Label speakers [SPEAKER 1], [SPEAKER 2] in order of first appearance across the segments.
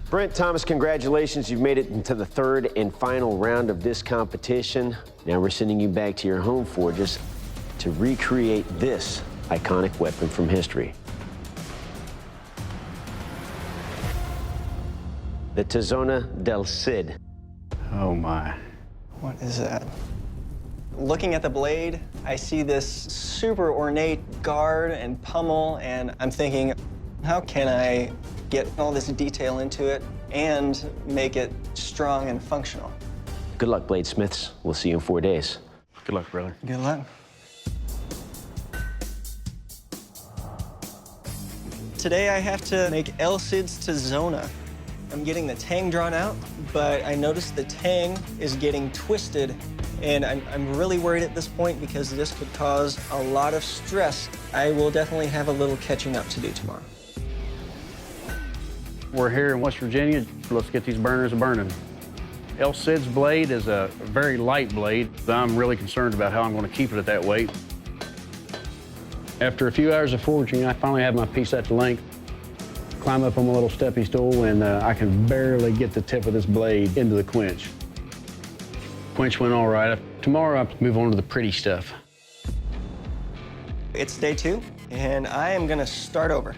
[SPEAKER 1] Brent, Thomas, congratulations. You've made it into the third and final round of this competition. Now we're sending you back to your home forges to recreate this iconic weapon from history. The Tizona del Cid.
[SPEAKER 2] Oh my.
[SPEAKER 3] What is that? Looking at the blade, I see this super ornate guard and pommel, and I'm thinking, how can I get all this detail into it and make it strong and functional?
[SPEAKER 1] Good luck, bladesmiths. We'll see you in 4 days.
[SPEAKER 2] Good luck, brother.
[SPEAKER 3] Good luck. Today I have to make El Cid's Tizona. I'm getting the tang drawn out, but I noticed the tang is getting twisted, and I'm really worried at this point because this could cause a lot of stress. I will definitely have a little catching up to do tomorrow.
[SPEAKER 2] We're here in West Virginia. Let's get these burners burning. El Cid's blade is a very light blade. I'm really concerned about how I'm going to keep it at that weight. After a few hours of forging, I finally have my piece at the length. Climb up on my little steppy stool, and I can barely get the tip of this blade into the quench. Quench went all right. Tomorrow, I'll move on to the pretty stuff.
[SPEAKER 3] It's day 2, and I am gonna start over.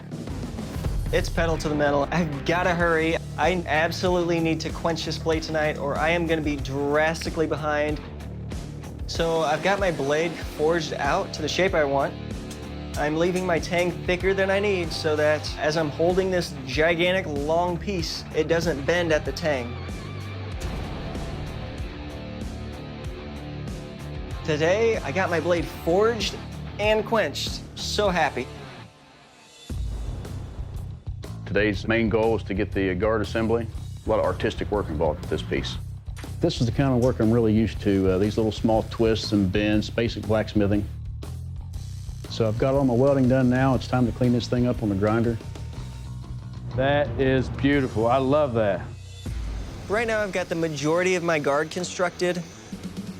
[SPEAKER 3] It's pedal to the metal. I've gotta hurry. I absolutely need to quench this blade tonight, or I am gonna be drastically behind. So I've got my blade forged out to the shape I want. I'm leaving my tang thicker than I need so that as I'm holding this gigantic long piece, it doesn't bend at the tang. Today, I got my blade forged and quenched. So happy.
[SPEAKER 2] Today's main goal is to get the guard assembly. A lot of artistic work involved with this piece. This is the kind of work I'm really used to, these little small twists and bends, basic blacksmithing. So I've got all my welding done now. It's time to clean this thing up on the grinder.
[SPEAKER 4] That is beautiful. I love that.
[SPEAKER 3] Right now, I've got the majority of my guard constructed.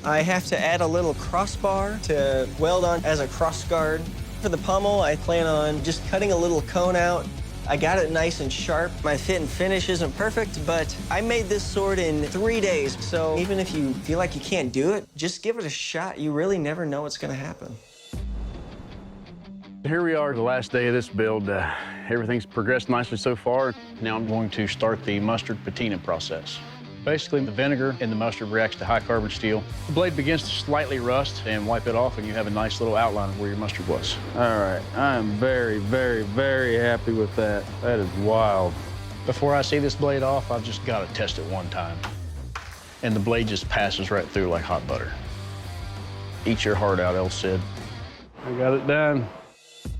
[SPEAKER 3] I have to add a little crossbar to weld on as a cross guard. For the pommel, I plan on just cutting a little cone out. I got it nice and sharp. My fit and finish isn't perfect, but I made this sword in 3 days. So even if you feel like you can't do it, just give it a shot. You really never know what's gonna happen.
[SPEAKER 2] Here we are, the last day of this build. Everything's progressed nicely so far. Now I'm going to start the mustard patina process. Basically, the vinegar in the mustard reacts to high carbon steel. The blade begins to slightly rust and wipe it off, and you have a nice little outline of where your mustard was.
[SPEAKER 4] All right, I am very, very, very happy with that. That is wild.
[SPEAKER 2] Before I see this blade off, I've just got to test it one time. And the blade just passes right through like hot butter. Eat your heart out, El Cid.
[SPEAKER 4] I got it done.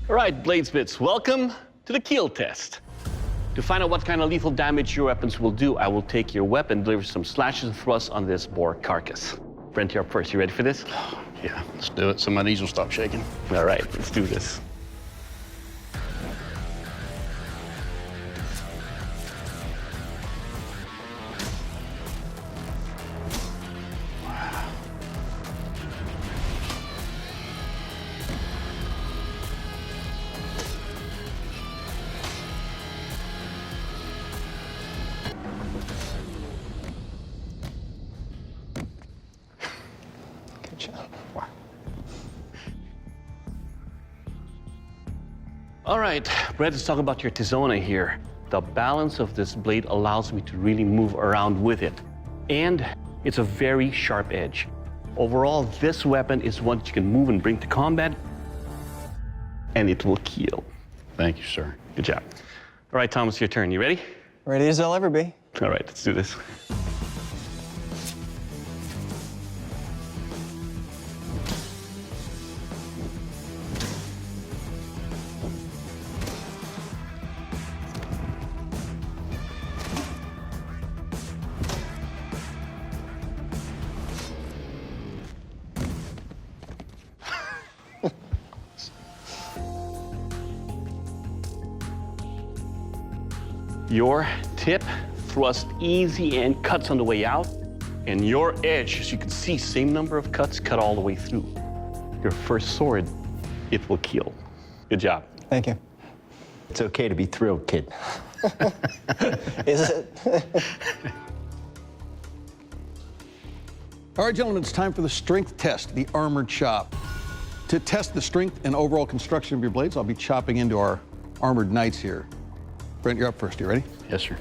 [SPEAKER 5] All right, bladesmiths, welcome to the keel test. To find out what kind of lethal damage your weapons will do, I will take your weapon, deliver some slashes and thrusts on this boar carcass. Brent, you're up first. You ready for this?
[SPEAKER 2] Yeah, let's do it so my knees will stop shaking.
[SPEAKER 5] All right, let's do this.
[SPEAKER 3] Good job.
[SPEAKER 2] Wow.
[SPEAKER 5] All right, Brent, let's talk about your Tizona here. The balance of this blade allows me to really move around with it. And it's a very sharp edge. Overall, this weapon is one that you can move and bring to combat, and it will kill.
[SPEAKER 2] Thank you, sir.
[SPEAKER 5] Good job. All right, Thomas, your turn. You ready?
[SPEAKER 3] Ready as I'll ever be.
[SPEAKER 5] All right, let's do this. Your tip thrusts easy and cuts on the way out, and your edge, as you can see, same number of cuts cut all the way through. Your first sword, it will kill. Good job.
[SPEAKER 3] Thank you.
[SPEAKER 1] It's okay to be thrilled, kid.
[SPEAKER 3] Is it?
[SPEAKER 6] All right, gentlemen, it's time for the strength test, the armored chop. To test the strength and overall construction of your blades, I'll be chopping into our armored knights here. Brent, you're up first. You ready?
[SPEAKER 2] Yes, sir.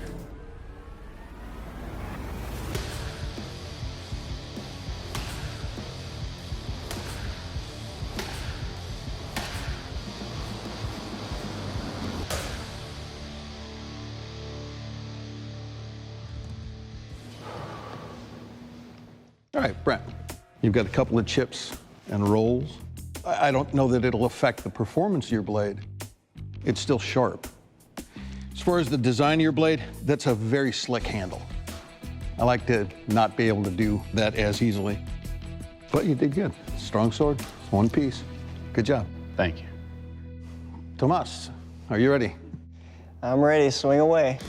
[SPEAKER 6] All right, Brent, you've got a couple of chips and rolls. I don't know that it'll affect the performance of your blade. It's still sharp. As far as the design of your blade, that's a very slick handle. I like to not be able to do that as easily. But you did good. Strong sword, it's one piece. Good job.
[SPEAKER 2] Thank you.
[SPEAKER 6] Tomas, are you ready?
[SPEAKER 3] I'm ready. Swing away.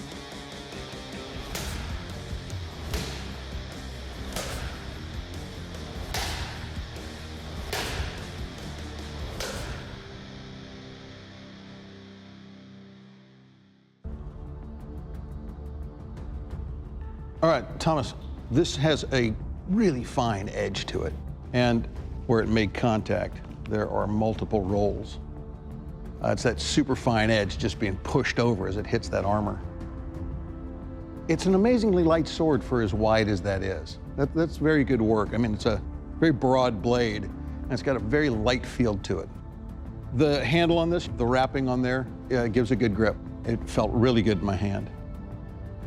[SPEAKER 6] All right, Thomas, this has a really fine edge to it. And where it made contact, there are multiple rolls. It's that super fine edge just being pushed over as it hits that armor. It's an amazingly light sword for as wide as that is. That's very good work. I mean, it's a very broad blade, and it's got a very light feel to it. The handle on this, the wrapping on there, gives a good grip. It felt really good in my hand.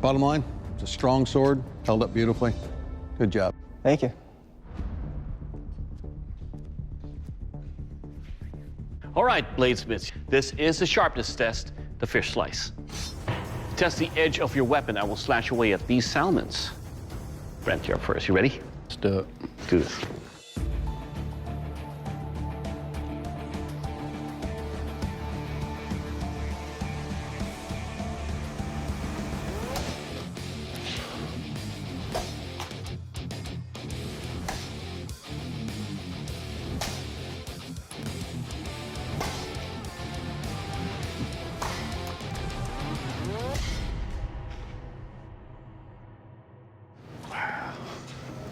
[SPEAKER 6] Bottom line, it's a strong sword, held up beautifully. Good job.
[SPEAKER 3] Thank you.
[SPEAKER 5] All right, bladesmiths, this is the sharpness test, the fish slice. To test the edge of your weapon, I will slash away at these salmons. Brent, you're up first. You ready?
[SPEAKER 2] Let's do it.
[SPEAKER 5] Do this.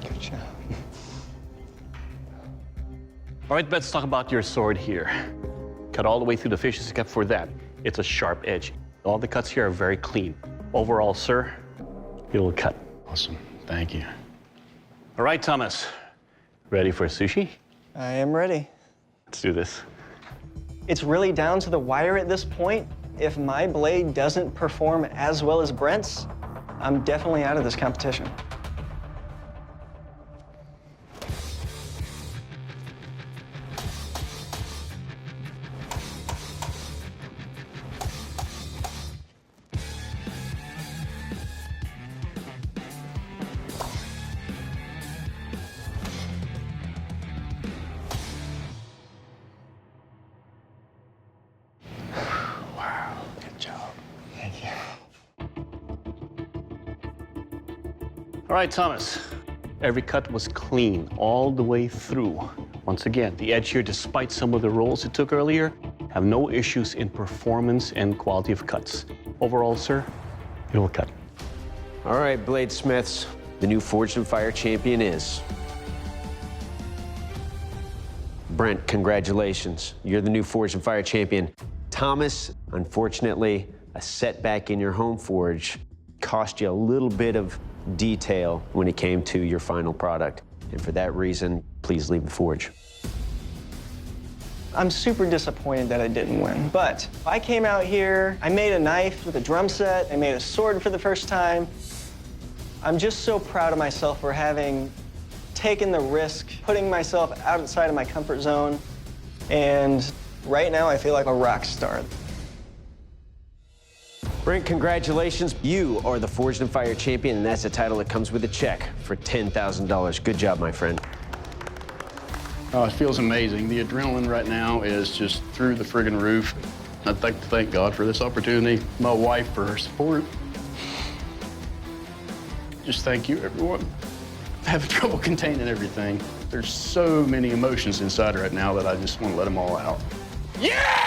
[SPEAKER 3] Good job.
[SPEAKER 5] All right, let's talk about your sword here. Cut all the way through the fishes except for that. It's a sharp edge. All the cuts here are very clean. Overall, sir, you'll cut.
[SPEAKER 2] Awesome. Thank you.
[SPEAKER 5] All right, Thomas, ready for sushi?
[SPEAKER 3] I am ready.
[SPEAKER 5] Let's do this.
[SPEAKER 3] It's really down to the wire at this point. If my blade doesn't perform as well as Brent's, I'm definitely out of this competition.
[SPEAKER 5] All right, Thomas. Every cut was clean all the way through. Once again, the edge here, despite some of the rolls it took earlier, have no issues in performance and quality of cuts. Overall, sir, you'll cut.
[SPEAKER 1] All right, bladesmiths, the new Forged in Fire champion is Brent. Congratulations. You're the new Forged in Fire champion. Thomas, unfortunately, a setback in your home forge cost you a little bit of detail when it came to your final product. And for that reason, please leave the forge.
[SPEAKER 3] I'm super disappointed that I didn't win, but I came out here, I made a knife with a drum set, I made a sword for the first time. I'm just so proud of myself for having taken the risk, putting myself outside of my comfort zone, and right now I feel like a rock star.
[SPEAKER 1] Brent, congratulations. You are the Forged in Fire champion, and that's a title that comes with a check for $10,000. Good job, my friend.
[SPEAKER 2] Oh, it feels amazing. The adrenaline right now is just through the friggin' roof. I'd like to thank God for this opportunity, my wife for her support. Just thank you, everyone. I'm having trouble containing everything. There's so many emotions inside right now that I just want to let them all out. Yeah!